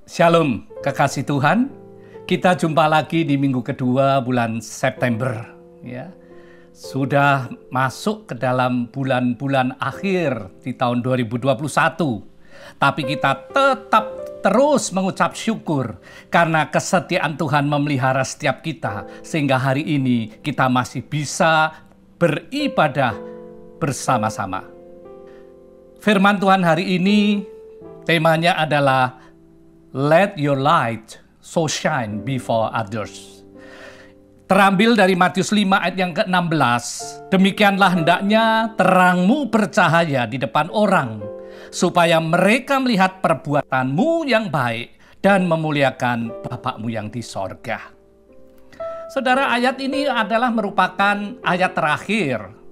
Shalom, kekasih Tuhan. Kita jumpa lagi di minggu kedua bulan September. Ya, sudah masuk ke dalam bulan-bulan akhir di tahun 2021. Tapi kita tetap terus mengucap syukur karena kesetiaan Tuhan memelihara setiap kita. Sehingga hari ini kita masih bisa beribadah bersama-sama. Firman Tuhan hari ini temanya adalah Let your light so shine before others. Terambil dari Matius 5 ayat yang ke-16. Demikianlah hendaknya terangmu bercahaya di depan orang, supaya mereka melihat perbuatanmu yang baik dan memuliakan Bapakmu yang di sorga. Saudara, ayat ini adalah merupakan ayat terakhir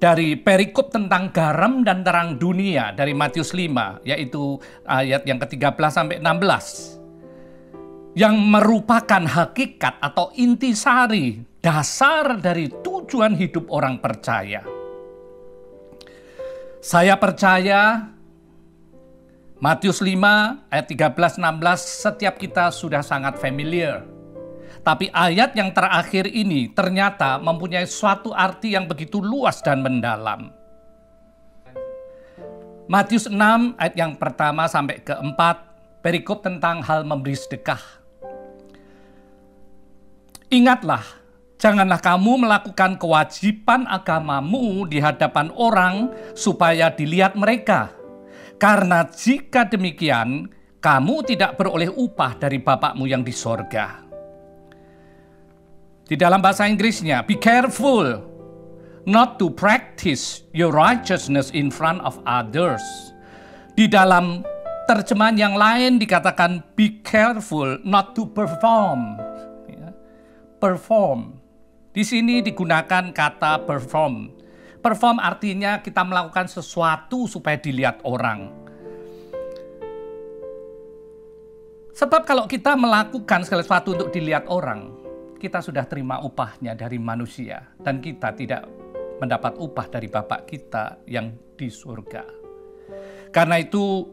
dari perikop tentang garam dan terang dunia dari Matius 5, yaitu ayat yang ke-13 sampai 16. Yang merupakan hakikat atau intisari dasar dari tujuan hidup orang percaya. Saya percaya Matius 5 ayat 13-16 setiap kita sudah sangat familiar. Tapi ayat yang terakhir ini ternyata mempunyai suatu arti yang begitu luas dan mendalam. Matius 6 ayat yang pertama sampai keempat, perikop tentang hal memberi sedekah. Ingatlah, janganlah kamu melakukan kewajiban agamamu di hadapan orang supaya dilihat mereka. Karena jika demikian, kamu tidak beroleh upah dari Bapakmu yang di sorga. Di dalam bahasa Inggrisnya, be careful not to practice your righteousness in front of others. Di dalam terjemahan yang lain dikatakan be careful not to perform. Perform. Di sini digunakan kata perform. Perform artinya kita melakukan sesuatu supaya dilihat orang. Sebab kalau kita melakukan segala sesuatu untuk dilihat orang, kita sudah terima upahnya dari manusia dan kita tidak mendapat upah dari Bapa kita yang di surga. Karena itu,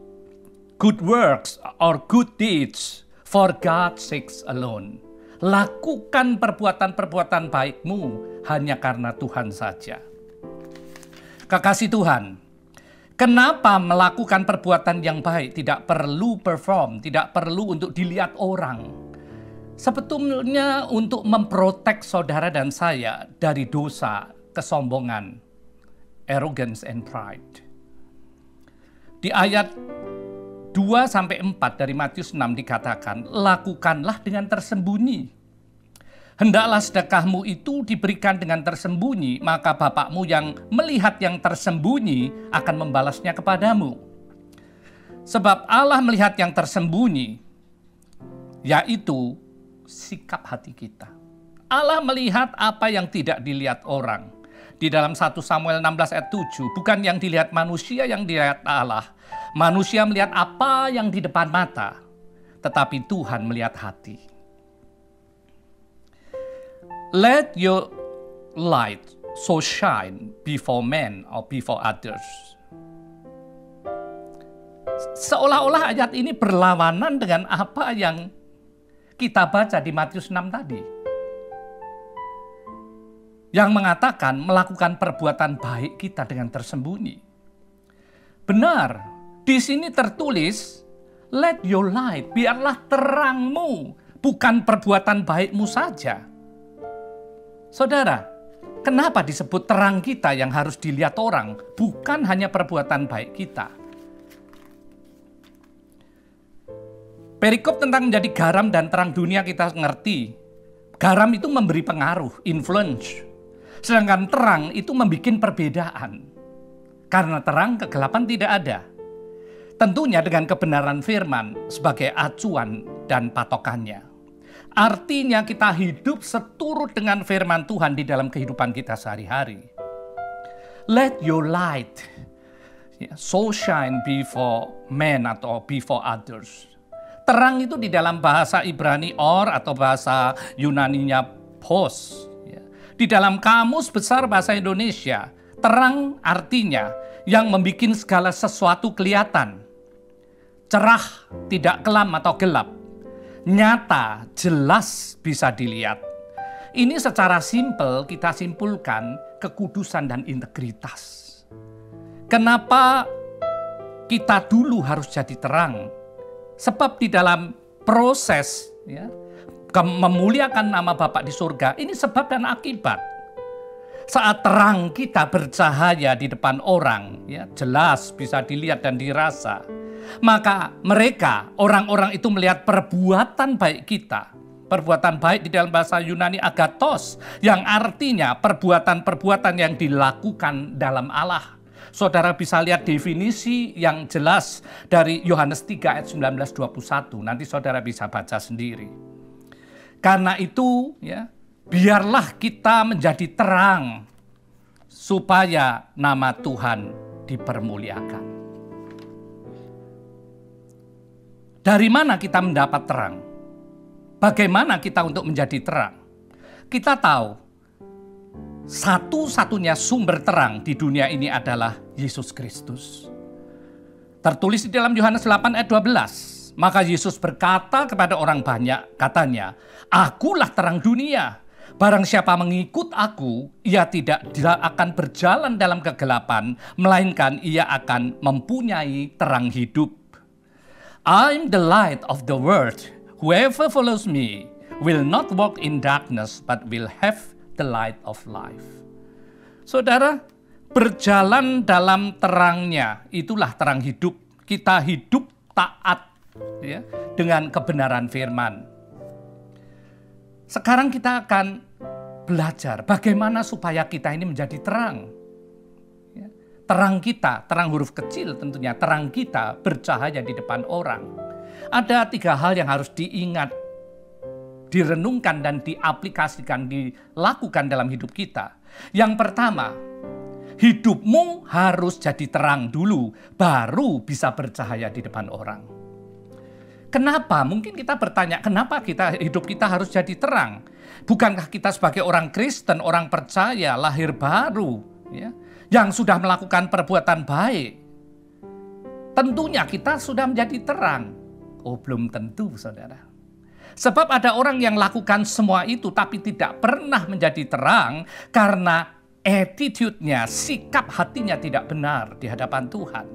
good works or good deeds for God's sake alone. Lakukan perbuatan-perbuatan baikmu hanya karena Tuhan saja. Kekasih Tuhan, kenapa melakukan perbuatan yang baik tidak perlu perform, tidak perlu untuk dilihat orang? Sebetulnya untuk memprotek saudara dan saya dari dosa, kesombongan, arrogance and pride. Di ayat 2-4 dari Matius 6 dikatakan, lakukanlah dengan tersembunyi. Hendaklah sedekahmu itu diberikan dengan tersembunyi, maka Bapakmu yang melihat yang tersembunyi akan membalasnya kepadamu. Sebab Allah melihat yang tersembunyi, yaitu sikap hati kita. Allah melihat apa yang tidak dilihat orang. Di dalam 1 Samuel 16 ayat 7, bukan yang dilihat manusia yang dilihat Allah. Manusia melihat apa yang di depan mata, tetapi Tuhan melihat hati. Let your light so shine before men or before others. Seolah-olah ayat ini berlawanan dengan apa yang kita baca di Matius 6 tadi. Yang mengatakan melakukan perbuatan baik kita dengan tersembunyi. Benar, di sini tertulis, let your light, biarlah terangmu, bukan perbuatan baikmu saja. Saudara, kenapa disebut terang kita yang harus dilihat orang, bukan hanya perbuatan baik kita? Perikop tentang menjadi garam dan terang dunia kita ngerti. Garam itu memberi pengaruh, influence. Sedangkan terang itu membuat perbedaan. Karena terang, kegelapan tidak ada. Tentunya dengan kebenaran firman sebagai acuan dan patokannya. Artinya kita hidup seturut dengan firman Tuhan di dalam kehidupan kita sehari-hari. Let your light so shine before men atau before others. Terang itu di dalam bahasa Ibrani or atau bahasa Yunaninya phos. Di dalam kamus besar bahasa Indonesia, terang artinya yang membuat segala sesuatu kelihatan. cerah, tidak kelam atau gelap, nyata, jelas bisa dilihat. Ini secara simpel kita simpulkan kekudusan dan integritas. Kenapa kita dulu harus jadi terang? Sebab di dalam proses memuliakan nama Bapa di surga, ini sebab dan akibat. Saat terang kita bercahaya di depan orang, jelas bisa dilihat dan dirasa. Maka mereka, orang-orang itu melihat perbuatan baik kita. Perbuatan baik di dalam bahasa Yunani agathos, yang artinya perbuatan-perbuatan yang dilakukan dalam Allah. Saudara bisa lihat definisi yang jelas dari Yohanes 3 ayat 19-21. Nanti saudara bisa baca sendiri. Karena itu, biarlah kita menjadi terang supaya nama Tuhan dipermuliakan. Dari mana kita mendapat terang? Bagaimana kita untuk menjadi terang? Kita tahu satu-satunya sumber terang di dunia ini adalah Yesus Kristus. Tertulis di dalam Yohanes 8 ayat 12. Maka Yesus berkata kepada orang banyak, katanya, "Akulah terang dunia. Barang siapa mengikut aku, ia tidak akan berjalan dalam kegelapan, melainkan ia akan mempunyai terang hidup. I'm the light of the world. Whoever follows me will not walk in darkness, but will have the light of life." Saudara, berjalan dalam terangnya, itulah terang hidup. Kita hidup taat dengan kebenaran firman. Sekarang kita akan belajar bagaimana supaya kita ini menjadi terang. Terang kita, terang huruf kecil tentunya, terang kita bercahaya di depan orang. Ada 3 hal yang harus diingat, direnungkan dan diaplikasikan, dilakukan dalam hidup kita. Yang pertama, hidupmu harus jadi terang dulu, baru bisa bercahaya di depan orang. Kenapa? Mungkin kita bertanya, kenapa hidup kita harus jadi terang? Bukankah kita sebagai orang Kristen, orang percaya, lahir baru, yang sudah melakukan perbuatan baik? Tentunya kita sudah menjadi terang. Oh, belum tentu, saudara. Sebab ada orang yang lakukan semua itu tapi tidak pernah menjadi terang karena attitude-nya, sikap hatinya tidak benar di hadapan Tuhan.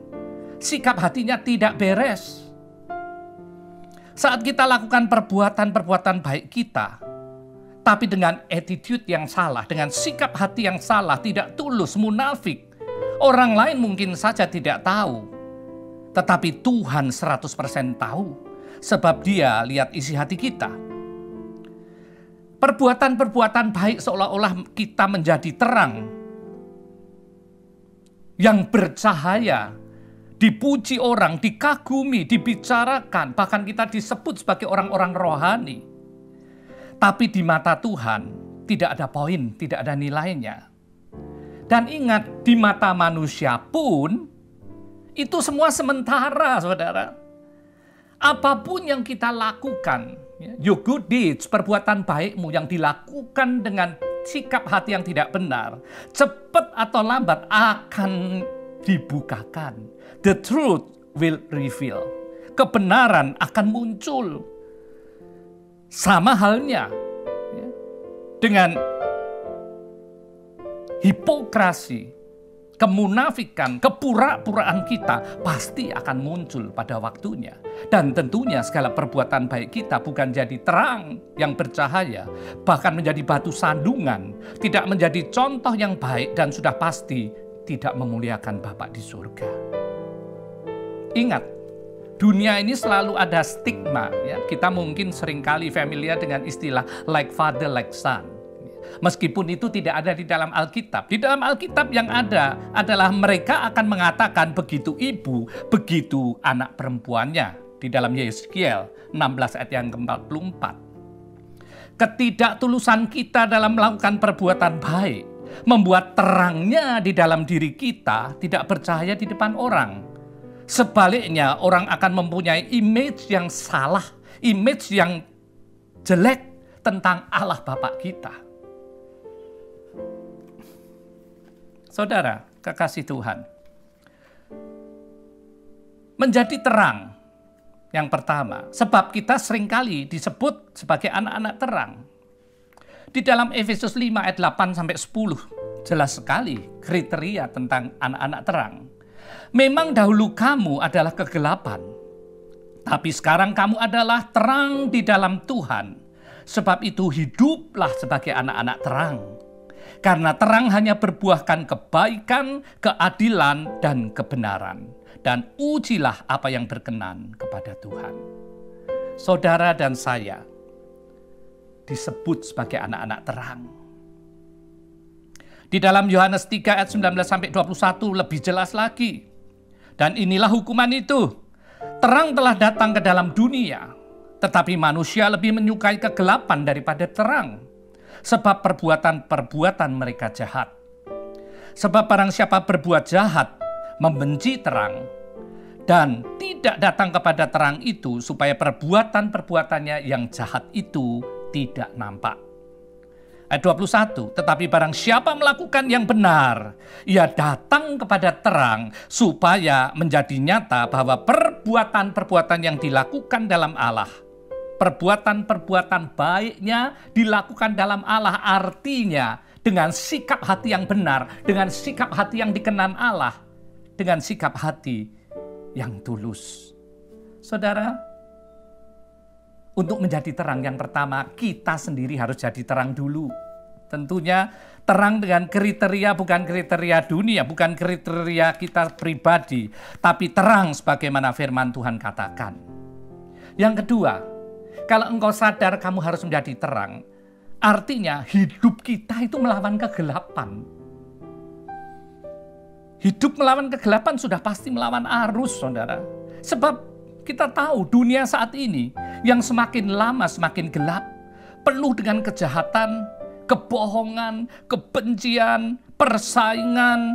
Sikap hatinya tidak beres. Saat kita lakukan perbuatan-perbuatan baik kita, tapi dengan attitude yang salah, dengan sikap hati yang salah, tidak tulus, munafik, orang lain mungkin saja tidak tahu. Tetapi Tuhan 100% tahu, sebab Dia lihat isi hati kita. Perbuatan-perbuatan baik seolah-olah kita menjadi terang yang bercahaya, dipuji orang, dikagumi, dibicarakan, bahkan kita disebut sebagai orang-orang rohani. Tapi di mata Tuhan tidak ada poin, tidak ada nilainya. Dan ingat, di mata manusia pun itu semua sementara, saudara. Apapun yang kita lakukan, your good deeds, perbuatan baikmu yang dilakukan dengan sikap hati yang tidak benar, cepat atau lambat akan dibukakan. The truth will reveal. Kebenaran akan muncul. Sama halnya dengan hipokrasi, kemunafikan, kepura-puraan kita pasti akan muncul pada waktunya. Dan tentunya segala perbuatan baik kita bukan jadi terang yang bercahaya, bahkan menjadi batu sandungan, tidak menjadi contoh yang baik dan sudah pasti tidak memuliakan Bapa di surga. Ingat, dunia ini selalu ada stigma. Kita mungkin seringkali familiar dengan istilah like father, like son. Meskipun itu tidak ada di dalam Alkitab. Di dalam Alkitab yang ada adalah mereka akan mengatakan begitu ibu, begitu anak perempuannya. Di dalam Yeskiel 16 ayat yang ke-44. Ketidaktulusan kita dalam melakukan perbuatan baik membuat terangnya di dalam diri kita tidak bercahaya di depan orang. Sebaliknya, orang akan mempunyai image yang salah, image yang jelek tentang Allah Bapa kita. Saudara, kekasih Tuhan, menjadi terang Yang pertama, sebab kita seringkali disebut sebagai anak-anak terang. Di dalam Efesus 5 ayat 8 sampai 10, jelas sekali kriteria tentang anak-anak terang. Memang dahulu kamu adalah kegelapan, tapi sekarang kamu adalah terang di dalam Tuhan. Sebab itu hiduplah sebagai anak-anak terang. Karena terang hanya berbuahkan kebaikan, keadilan, dan kebenaran. Dan ujilah apa yang berkenan kepada Tuhan. Saudara dan saya disebut sebagai anak-anak terang. Di dalam Yohanes 3 ayat 19-21 lebih jelas lagi. Dan inilah hukuman itu. Terang telah datang ke dalam dunia, tetapi manusia lebih menyukai kegelapan daripada terang. Sebab perbuatan-perbuatan mereka jahat. Sebab barang siapa berbuat jahat, membenci terang, dan tidak datang kepada terang itu, supaya perbuatan-perbuatannya yang jahat itu tidak nampak. Ayat 21, tetapi barang siapa melakukan yang benar, ia datang kepada terang, supaya menjadi nyata bahwa perbuatan-perbuatan yang dilakukan dalam Allah, perbuatan-perbuatan baiknya dilakukan dalam Allah, artinya dengan sikap hati yang benar, dengan sikap hati yang dikenan Allah, dengan sikap hati yang tulus. Saudara, untuk menjadi terang yang pertama, kita sendiri harus jadi terang dulu. Tentunya terang dengan kriteria, bukan kriteria dunia, bukan kriteria kita pribadi, tapi terang sebagaimana firman Tuhan katakan. Yang kedua, kalau engkau sadar kamu harus menjadi terang, artinya hidup kita itu melawan kegelapan. Hidup melawan kegelapan sudah pasti melawan arus, saudara. Sebab kita tahu dunia saat ini yang semakin lama semakin gelap, penuh dengan kejahatan, kebohongan, kebencian, persaingan,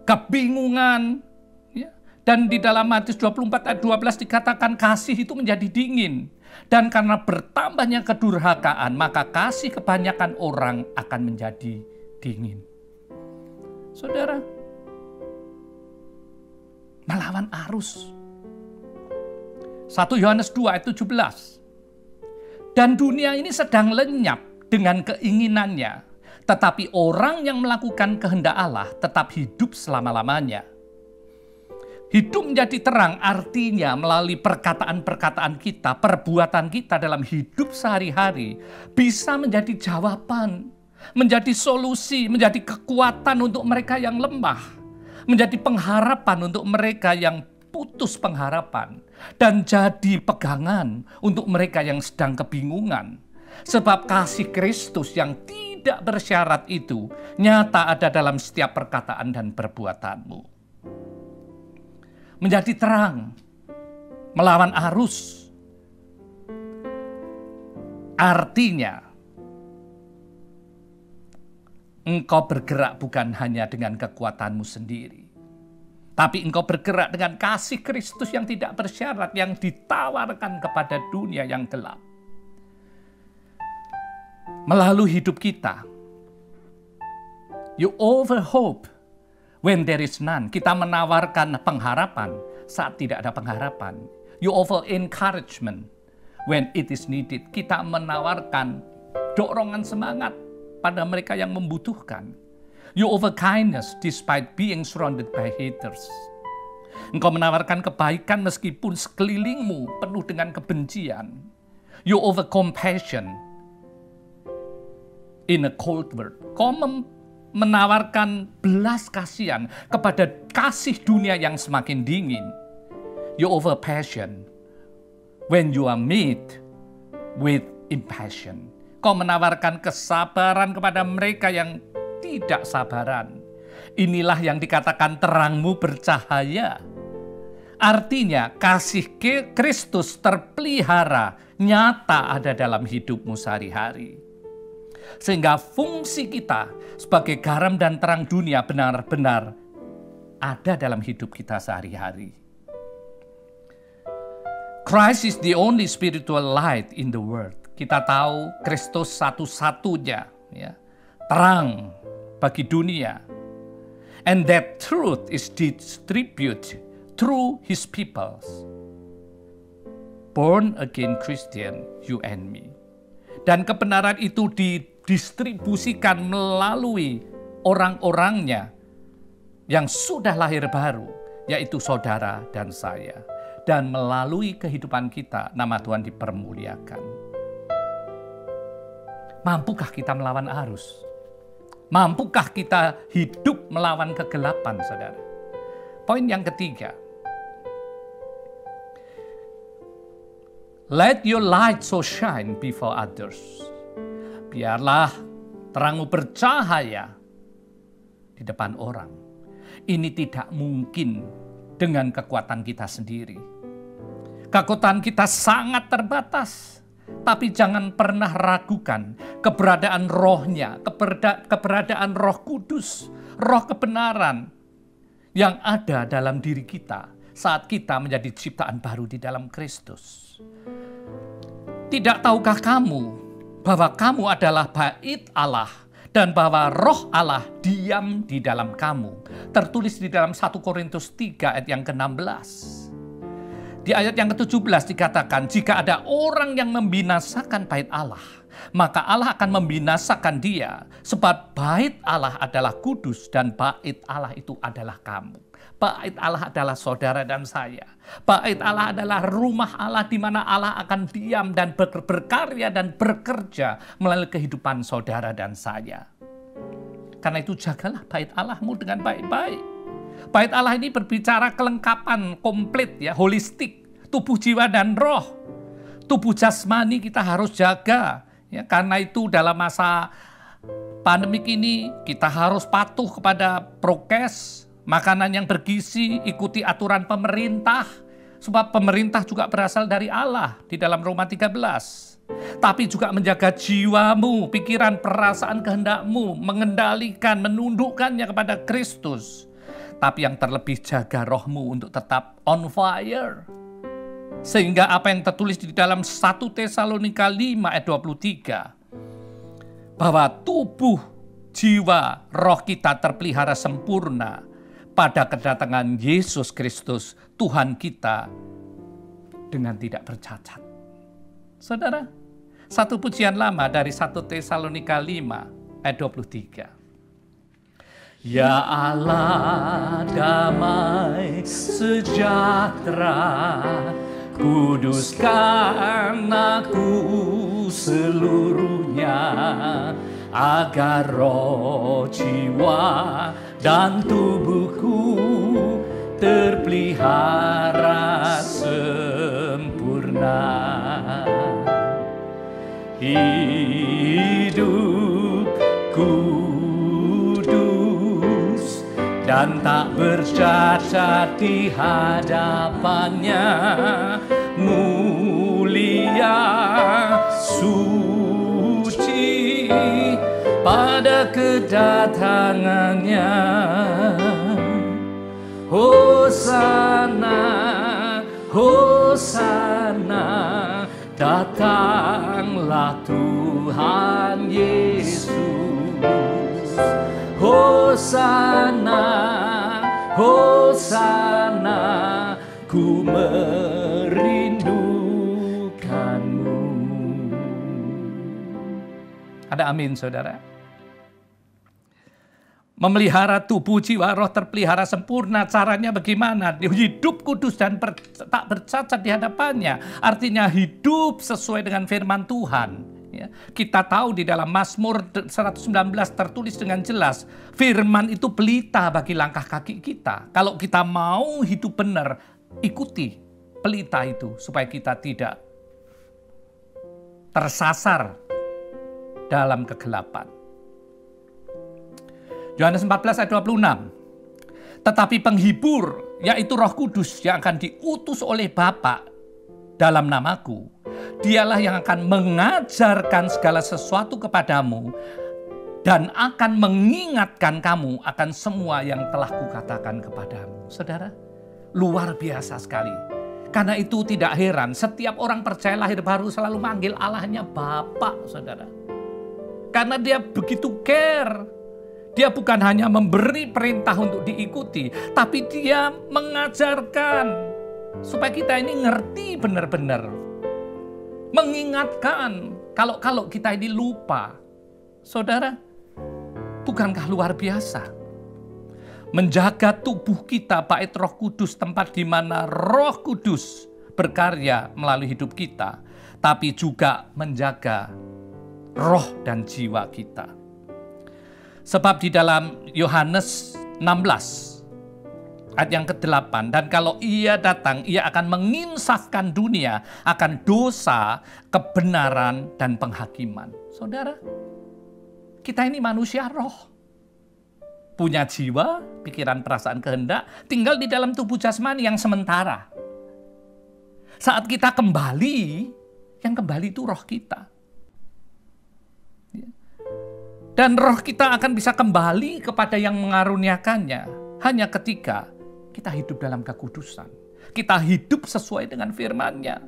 kebingungan. Ya. Dan di dalam Matius 24 ayat 12 dikatakan kasih itu menjadi dingin. Dan karena bertambahnya kedurhakaan, maka kasih kebanyakan orang akan menjadi dingin. Saudara, melawan arus. 1 Yohanes 2 ayat 17. Dan dunia ini sedang lenyap dengan keinginannya, tetapi orang yang melakukan kehendak Allah tetap hidup selama-lamanya. Hidup menjadi terang artinya melalui perkataan-perkataan kita, perbuatan kita dalam hidup sehari-hari bisa menjadi jawaban, menjadi solusi, menjadi kekuatan untuk mereka yang lemah, menjadi pengharapan untuk mereka yang putus pengharapan, dan jadi pegangan untuk mereka yang sedang kebingungan. Sebab kasih Kristus yang tidak bersyarat itu nyata ada dalam setiap perkataan dan perbuatanmu. Menjadi terang, melawan arus, artinya engkau bergerak bukan hanya dengan kekuatanmu sendiri, tapi engkau bergerak dengan kasih Kristus yang tidak bersyarat, yang ditawarkan kepada dunia yang gelap. Melalui hidup kita, you offer hope when there is none. Kita menawarkan pengharapan saat tidak ada pengharapan. You offer encouragement when it is needed. Kita menawarkan dorongan semangat pada mereka yang membutuhkan. You offer kindness despite being surrounded by haters. Engkau menawarkan kebaikan meskipun sekelilingmu penuh dengan kebencian. You offer compassion in a cold world. Kau menawarkan belas kasihan kepada kasih dunia yang semakin dingin. You offer passion when you are made with impassion. Kau menawarkan kesabaran kepada mereka yang tidak sabaran. Inilah yang dikatakan terangmu bercahaya. Artinya kasih Kristus terpelihara, nyata ada dalam hidupmu sehari-hari. Sehingga fungsi kita sebagai garam dan terang dunia benar-benar ada dalam hidup kita sehari-hari. Christ is the only spiritual light in the world. Kita tahu Kristus satu-satunya ya, terang bagi dunia. And that truth is distributed through his people. born again Christian, you and me. Dan kebenaran itu didistribusikan melalui orang-orangnya yang sudah lahir baru, yaitu saudara dan saya. Dan melalui kehidupan kita, nama Tuhan dipermuliakan. Mampukah kita melawan arus? Mampukah kita hidup melawan kegelapan, saudara? Poin yang ketiga. Let your light so shine before others. Biarlah terangmu bercahaya di depan orang. Ini tidak mungkin dengan kekuatan kita sendiri. Kekuatan kita sangat terbatas. Tapi jangan pernah ragukan keberadaan rohnya, keberadaan Roh Kudus, roh kebenaran yang ada dalam diri kita saat kita menjadi ciptaan baru di dalam Kristus. Tidak tahukah kamu bahwa kamu adalah bait Allah dan bahwa roh Allah diam di dalam kamu? Tertulis di dalam 1 Korintus 3 ayat yang ke-16. Di ayat yang ke-17 dikatakan, jika ada orang yang membinasakan bait Allah, maka Allah akan membinasakan dia. Sebab bait Allah adalah kudus dan bait Allah itu adalah kamu. Bait Allah adalah saudara dan saya. Bait Allah adalah rumah Allah di mana Allah akan diam dan berkarya dan bekerja melalui kehidupan saudara dan saya. Karena itu jagalah bait Allahmu dengan baik-baik. Bait Allah ini berbicara kelengkapan komplit ya, holistik, tubuh, jiwa dan roh. Tubuh jasmani kita harus jaga ya, karena itu dalam masa pandemik ini kita harus patuh kepada prokes, makanan yang bergizi, ikuti aturan pemerintah. Sebab pemerintah juga berasal dari Allah di dalam Roma 13. Tapi juga menjaga jiwamu, pikiran, perasaan, kehendakmu, mengendalikan, menundukkannya kepada Kristus. Tapi yang terlebih jaga rohmu untuk tetap on fire. Sehingga apa yang tertulis di dalam 1 Tesalonika 5 ayat 23. Bahwa tubuh, jiwa, roh kita terpelihara sempurna pada kedatangan Yesus Kristus, Tuhan kita, dengan tidak bercacat. Saudara, satu pujian lama dari 1 Tesalonika 5 ayat 23. Ya Allah damai sejahtera, kuduskan aku seluruhnya, agar roh, jiwa, dan tubuhku terpelihara sempurna. Hidupku dan tak bercacat di hadapannya, mulia, suci pada kedatangannya. Hosana, Hosana, datanglah Tuhan Yesus. Hosana, Hosana, ku merindukanmu. Ada amin, saudara? Memelihara tubuh, jiwa, roh terpelihara sempurna. Caranya bagaimana? Hidup kudus dan tak bercacat di hadapannya. Artinya hidup sesuai dengan firman Tuhan. Ya, kita tahu di dalam Mazmur 119 tertulis dengan jelas, firman itu pelita bagi langkah kaki kita. Kalau kita mau hidup benar, ikuti pelita itu supaya kita tidak tersasar dalam kegelapan. Yohanes 14 ayat 26. Tetapi penghibur, yaitu Roh Kudus yang akan diutus oleh Bapa dalam namaku, dialah yang akan mengajarkan segala sesuatu kepadamu dan akan mengingatkan kamu akan semua yang telah kukatakan kepadamu. Saudara, luar biasa sekali. Karena itu tidak heran setiap orang percaya lahir baru selalu manggil Allahnya Bapa, saudara. Karena dia begitu care. Dia bukan hanya memberi perintah untuk diikuti, tapi dia mengajarkan supaya kita ini ngerti benar-benar mengingatkan kalau kita ini lupa. Saudara, bukankah luar biasa? Menjaga tubuh kita, bait Roh Kudus, tempat di mana Roh Kudus berkarya melalui hidup kita, tapi juga menjaga roh dan jiwa kita. Sebab di dalam Yohanes 16 ayat yang ke-8, dan kalau ia datang, ia akan menginsafkan dunia akan dosa, kebenaran, dan penghakiman. Saudara, kita ini manusia roh. Punya jiwa, pikiran, perasaan, kehendak, tinggal di dalam tubuh jasmani yang sementara. Saat kita kembali, yang kembali itu roh kita. Dan roh kita akan bisa kembali kepada yang mengaruniakannya hanya ketika kita hidup dalam kekudusan. Kita hidup sesuai dengan firman-Nya.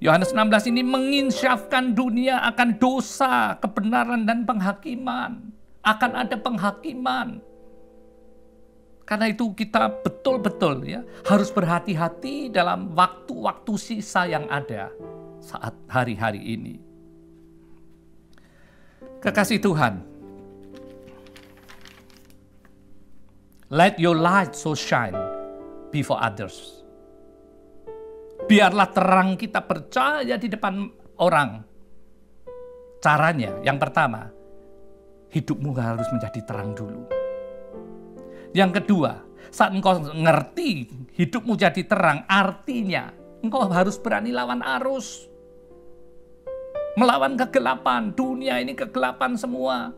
Yohanes 16 ini menginsyafkan dunia akan dosa, kebenaran, dan penghakiman. Akan ada penghakiman. Karena itu kita betul-betul harus berhati-hati dalam waktu-waktu sisa yang ada saat hari-hari ini. Kekasih Tuhan, let your light so shine before others. Biarlah terang kita percaya di depan orang. Caranya, yang pertama, hidupmu harus menjadi terang dulu. Yang kedua, saat engkau ngerti hidupmu jadi terang, artinya engkau harus berani lawan arus. Melawan kegelapan, dunia ini kegelapan semua.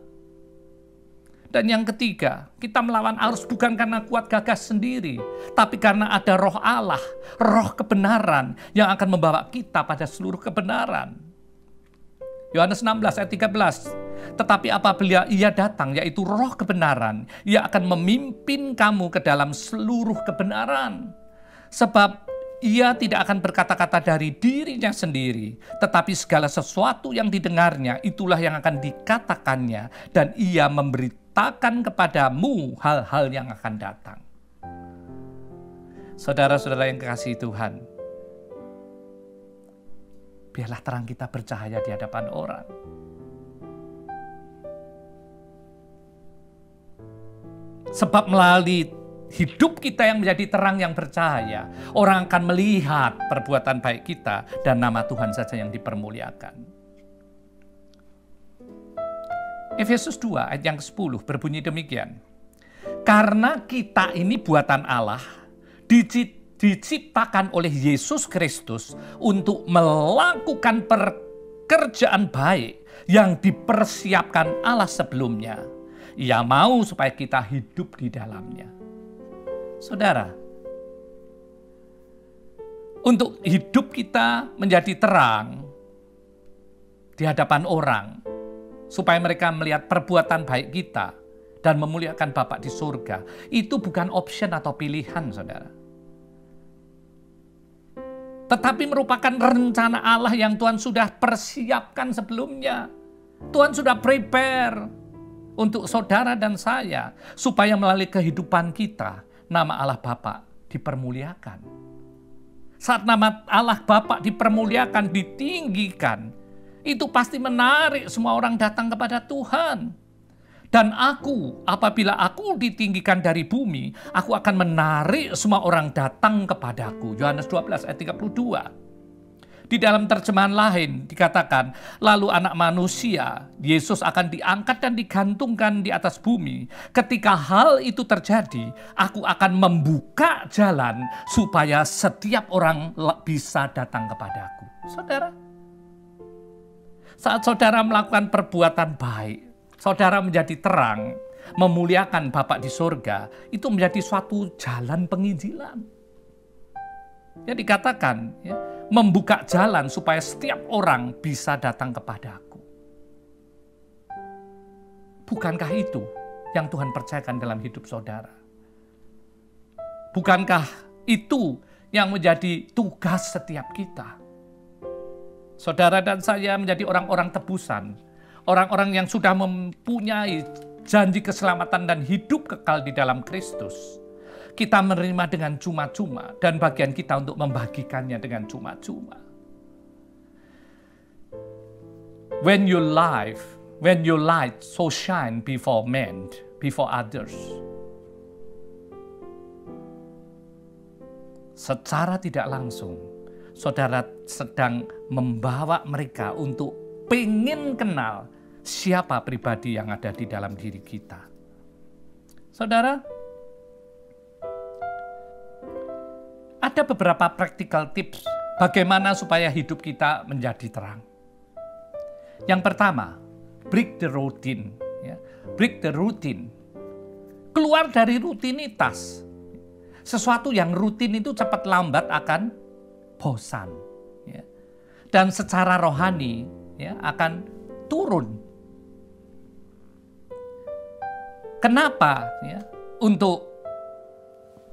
Dan yang ketiga, kita melawan arus bukan karena kuat gagah sendiri, tapi karena ada roh Allah, roh kebenaran yang akan membawa kita pada seluruh kebenaran. Yohanes 16 ayat 13. Tetapi apabila ia datang, yaitu roh kebenaran, ia akan memimpin kamu ke dalam seluruh kebenaran. Sebab ia tidak akan berkata-kata dari dirinya sendiri, tetapi segala sesuatu yang didengarnya, itulah yang akan dikatakannya, dan ia memberitakan kepadamu hal-hal yang akan datang. Saudara-saudara yang kekasihi Tuhan, biarlah terang kita bercahaya di hadapan orang. Sebab melalui hidup kita yang menjadi terang yang bercahaya, orang akan melihat perbuatan baik kita dan nama Tuhan saja yang dipermuliakan. Efesus 2 ayat yang ke-10 berbunyi demikian. Karena kita ini buatan Allah, diciptakan oleh Yesus Kristus untuk melakukan pekerjaan baik yang dipersiapkan Allah sebelumnya. Ia mau supaya kita hidup di dalamnya. Saudara, untuk hidup kita menjadi terang di hadapan orang, supaya mereka melihat perbuatan baik kita dan memuliakan Bapa di surga, itu bukan option atau pilihan, saudara. Tetapi merupakan rencana Allah yang Tuhan sudah persiapkan sebelumnya. Tuhan sudah prepare untuk saudara dan saya, supaya melalui kehidupan kita, nama Allah Bapa dipermuliakan. Saat nama Allah Bapa dipermuliakan, ditinggikan, itu pasti menarik semua orang datang kepada Tuhan. Dan apabila aku ditinggikan dari bumi, aku akan menarik semua orang datang kepadaku. Yohanes 12 ayat 32. Di dalam terjemahan lain dikatakan, lalu anak manusia, Yesus akan diangkat dan digantungkan di atas bumi. Ketika hal itu terjadi, aku akan membuka jalan supaya setiap orang bisa datang kepadaku. Saudara, saat saudara melakukan perbuatan baik, saudara menjadi terang, memuliakan Bapa di surga, itu menjadi suatu jalan penginjilan. Ya dikatakan, membuka jalan supaya setiap orang bisa datang kepadaku. Bukankah itu yang Tuhan percayakan dalam hidup saudara? Bukankah itu yang menjadi tugas setiap kita? Saudara dan saya menjadi orang-orang tebusan, orang-orang yang sudah mempunyai janji keselamatan dan hidup kekal di dalam Kristus. Kita menerima dengan cuma-cuma dan bagian kita untuk membagikannya dengan cuma-cuma. When your light so shine before men, before others. Secara tidak langsung, saudara sedang membawa mereka untuk pengen kenal siapa pribadi yang ada di dalam diri kita. Saudara, ada beberapa practical tips bagaimana supaya hidup kita menjadi terang. Yang pertama, break the routine. Break the routine. Keluar dari rutinitas. Sesuatu yang rutin itu cepat lambat akan bosan. Dan secara rohani akan turun. Kenapa? Untuk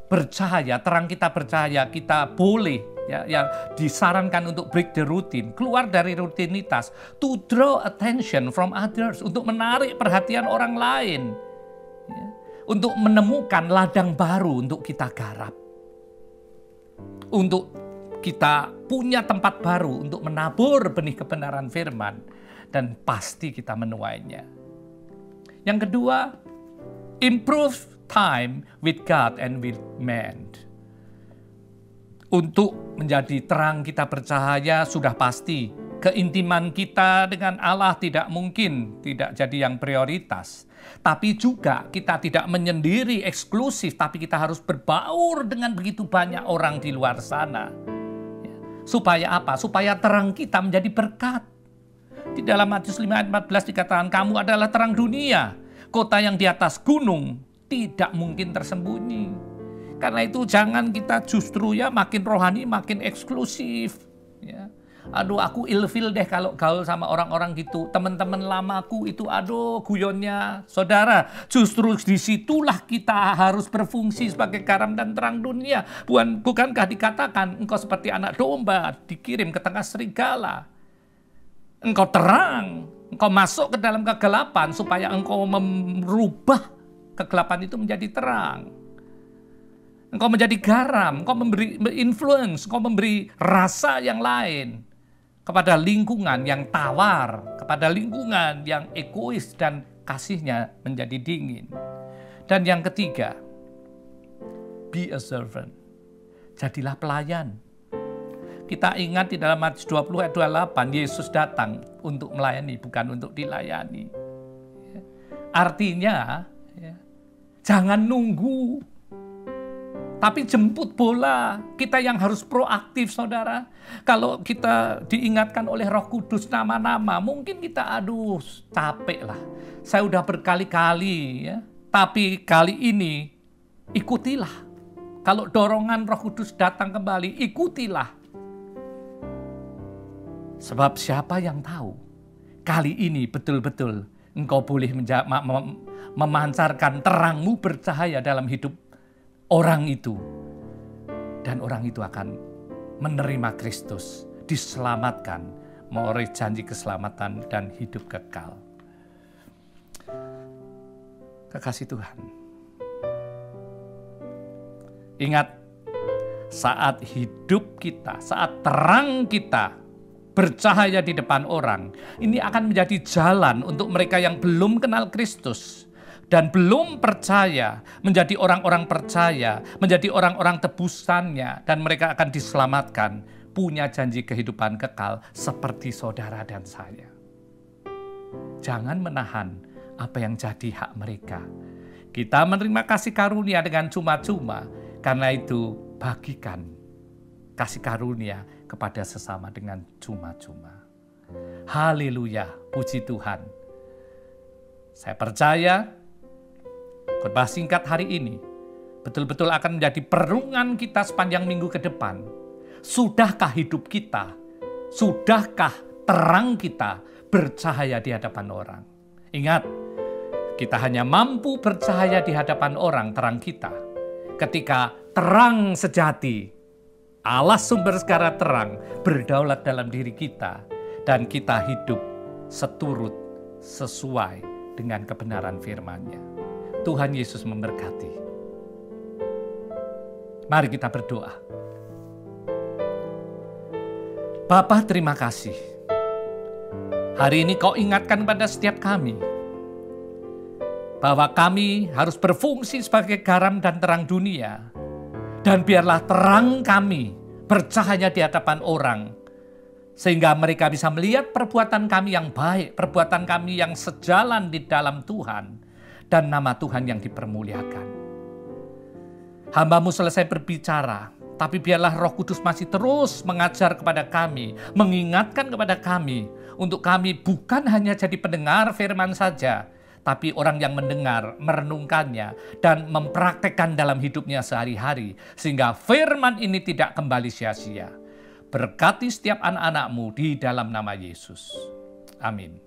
bercahaya, terang kita bercahaya, kita boleh yang disarankan untuk break the routine, keluar dari rutinitas, to draw attention from others, untuk menarik perhatian orang lain, untuk menemukan ladang baru untuk kita garap, untuk kita punya tempat baru untuk menabur benih kebenaran firman, dan pasti kita menuainya. Yang kedua, improve time with God and with man. Untuk menjadi terang kita bercahaya sudah pasti. Keintiman kita dengan Allah tidak mungkin tidak jadi yang prioritas. Tapi juga kita tidak menyendiri eksklusif, tapi kita harus berbaur dengan begitu banyak orang di luar sana. Supaya apa? Supaya terang kita menjadi berkat. Di dalam Matius 5 ayat 14 dikatakan, kamu adalah terang dunia. Kota yang di atas gunung tidak mungkin tersembunyi. Karena itu jangan kita justru makin rohani, makin eksklusif. Aduh, aku ilfil deh kalau gaul sama orang-orang gitu. Teman-teman lamaku itu, aduh, guyonnya. Saudara, justru disitulah kita harus berfungsi sebagai garam dan terang dunia. Bukankah dikatakan engkau seperti anak domba dikirim ke tengah serigala? Engkau terang, engkau masuk ke dalam kegelapan supaya engkau merubah kegelapan itu menjadi terang. Engkau menjadi garam, engkau memberi influence, engkau memberi rasa yang lain kepada lingkungan yang tawar, kepada lingkungan yang egois dan kasihnya menjadi dingin. Dan yang ketiga, be a servant. Jadilah pelayan. Kita ingat di dalam Matius 20 ayat 28, Yesus datang untuk melayani, bukan untuk dilayani. Artinya, jangan nunggu, tapi jemput bola. Kita yang harus proaktif, saudara. Kalau kita diingatkan oleh Roh Kudus nama-nama, mungkin kita aduh capek lah. Saya udah berkali-kali tapi kali ini ikutilah. Kalau dorongan Roh Kudus datang kembali, ikutilah. Sebab siapa yang tahu, kali ini betul-betul engkau boleh memancarkan terangmu bercahaya dalam hidup orang itu. Dan orang itu akan menerima Kristus, diselamatkan, mengorehi janji keselamatan dan hidup kekal. Kekasih Tuhan, ingat, saat hidup kita, saat terang kita bercahaya di depan orang, ini akan menjadi jalan untuk mereka yang belum kenal Kristus dan belum percaya, menjadi orang-orang percaya, menjadi orang-orang tebusannya, dan mereka akan diselamatkan, punya janji kehidupan kekal seperti saudara dan saya. Jangan menahan apa yang jadi hak mereka. Kita menerima kasih karunia dengan cuma-cuma, karena itu bagikan kasih karunia kepada sesama dengan cuma-cuma. Haleluya, puji Tuhan. Saya percaya khotbah singkat hari ini betul-betul akan menjadi perenungan kita sepanjang minggu ke depan. Sudahkah hidup kita, sudahkah terang kita bercahaya di hadapan orang? Ingat, kita hanya mampu bercahaya di hadapan orang, terang kita, ketika terang sejati, Allah sumber segala terang, berdaulat dalam diri kita, dan kita hidup seturut sesuai dengan kebenaran firman-Nya. Tuhan Yesus memberkati. Mari kita berdoa. Bapa, terima kasih. Hari ini Kau ingatkan pada setiap kami, bahwa kami harus berfungsi sebagai garam dan terang dunia. Dan biarlah terang kami bercahaya di hadapan orang, sehingga mereka bisa melihat perbuatan kami yang baik, perbuatan kami yang sejalan di dalam Tuhan, dan nama Tuhan yang dipermuliakan. Hamba-Mu selesai berbicara, tapi biarlah Roh Kudus masih terus mengajar kepada kami, mengingatkan kepada kami, untuk kami bukan hanya jadi pendengar firman saja, tapi orang yang mendengar, merenungkannya, dan mempraktekkan dalam hidupnya sehari-hari, sehingga firman ini tidak kembali sia-sia. Berkati setiap anak-anak-Mu di dalam nama Yesus. Amin.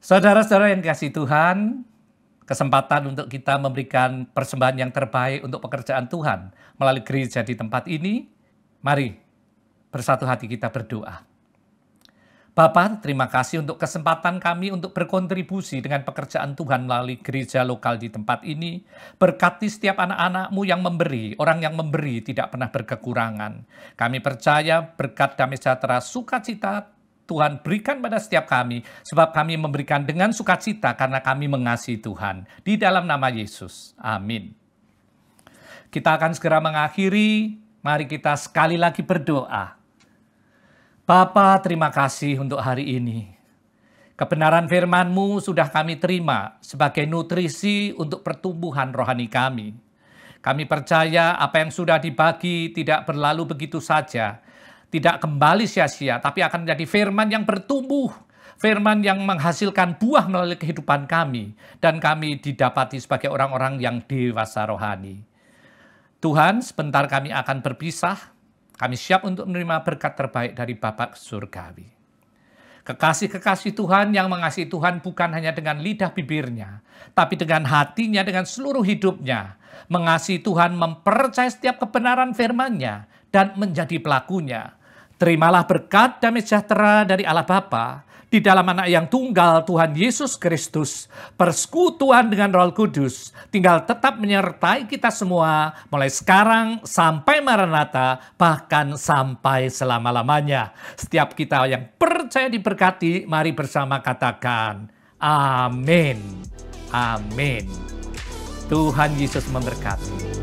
Saudara-saudara yang dikasihi Tuhan, kesempatan untuk kita memberikan persembahan yang terbaik untuk pekerjaan Tuhan melalui gereja di tempat ini. Mari bersatu hati kita berdoa. Bapa, terima kasih untuk kesempatan kami untuk berkontribusi dengan pekerjaan Tuhan melalui gereja lokal di tempat ini. Berkati setiap anak-anak-Mu yang memberi, orang yang memberi tidak pernah berkekurangan. Kami percaya berkat damai sejahtera sukacita Tuhan berikan pada setiap kami, sebab kami memberikan dengan sukacita karena kami mengasihi Tuhan. Di dalam nama Yesus, amin. Kita akan segera mengakhiri, mari kita sekali lagi berdoa. Bapa, terima kasih untuk hari ini. Kebenaran firman-Mu sudah kami terima sebagai nutrisi untuk pertumbuhan rohani kami. Kami percaya apa yang sudah dibagi tidak berlalu begitu saja, tidak kembali sia-sia, tapi akan menjadi firman yang bertumbuh, firman yang menghasilkan buah melalui kehidupan kami, dan kami didapati sebagai orang-orang yang dewasa rohani. Tuhan, sebentar kami akan berpisah. Kami siap untuk menerima berkat terbaik dari Bapa surgawi. Kekasih-kekasih Tuhan yang mengasihi Tuhan bukan hanya dengan lidah bibirnya, tapi dengan hatinya, dengan seluruh hidupnya. Mengasihi Tuhan, mempercayai setiap kebenaran firman-Nya, dan menjadi pelakunya. Terimalah berkat damai sejahtera dari Allah Bapa, di dalam Anak yang tunggal Tuhan Yesus Kristus, persekutuan dengan Roh Kudus, tinggal tetap menyertai kita semua, mulai sekarang sampai Maranatha, bahkan sampai selama-lamanya. Setiap kita yang percaya diberkati, mari bersama katakan, amin. Amin. Tuhan Yesus memberkati.